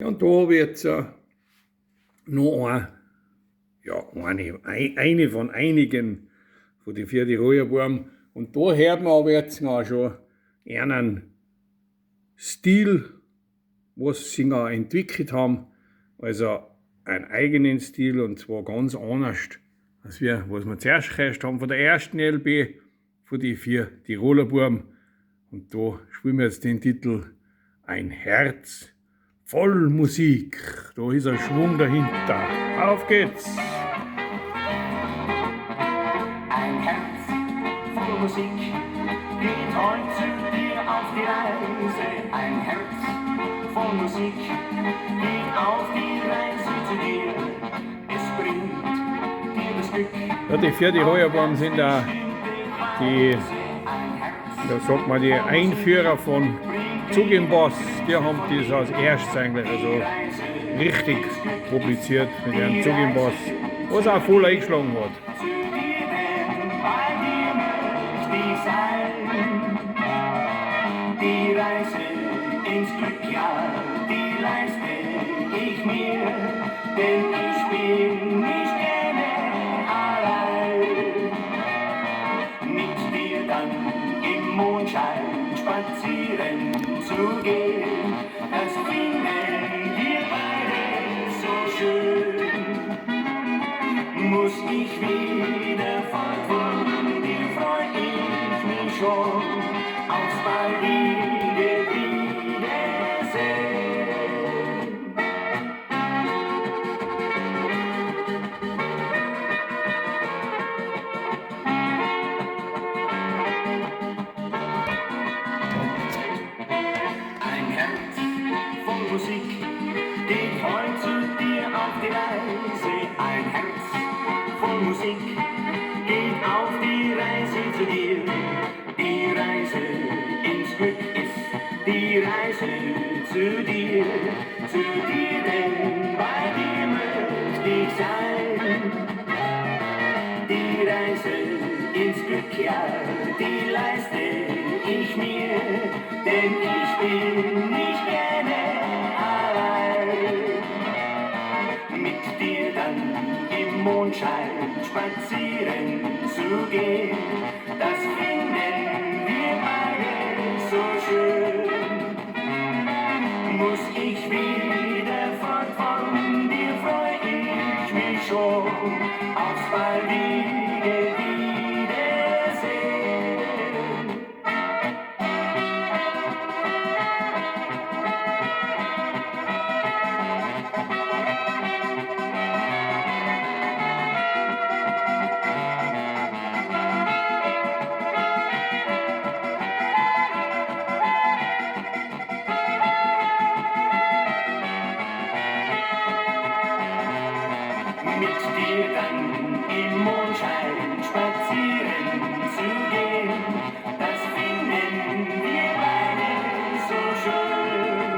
Ja, und da habe ich jetzt noch eine von einigen von den 4 Tiroler. Und da hört man aber jetzt auch schon einen Stil, was sie auch entwickelt haben. Also einen eigenen Stil, und zwar ganz anders, als was wir zuerst gehört haben von der ersten LP von den 4 Tiroler Buben. Und da spielen wir jetzt den Titel Ein Herz voll Musik. Da ist ein Schwung dahinter. Auf geht's! Ein Herz voll Musik geht heute zu dir auf die Reise. Ein Herz voll Musik geht auf die Reise zu dir. Es bringt dir das Glück. Ja, die 4 Tiroler sind da die, da sagt man, die Einführer von Zug im Bass. Die haben das als erstes eigentlich also richtig publiziert mit ihrem Zug im Bass, was auch voll eingeschlagen hat. Die Reise ins Glück, ja, die leiste ich mir, denn ich bin nicht gerne allein. Mit dir dann im Mondschein spazieren zu gehen, das finden wir beide so schön. Muss ich wieder fort von dir, freu ich mich schon aufs baldige Wiedersehen. Ein Herz voll Musik geht heute zu dir auf die Reise. Ein Herz voll Musik geht auf die Reise zu dir. Die Reise ins Glück ist die Reise zu dir, denn bei dir möchte ich sein. Die Reise ins Glück, ja, die leiste ich mir, denn ich bin nicht gerne allein. Mit dir dann im Mondschein spazieren zu gehen, das finden wir beide so schön. Muss ich wieder fort von dir, freu ich mich schon aufs baldige Wiedersehen. Mit dir dann im Mondschein spazieren zu gehen, das finden wir beide so schön.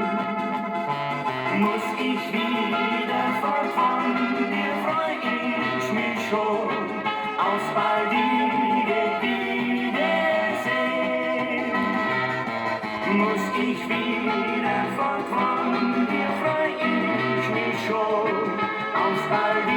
Muss ich wieder fort von dir, freu ich mich schon aufs baldige Wiedersehen. Muss ich wieder fort von dir, freu ich mich schon aufs baldige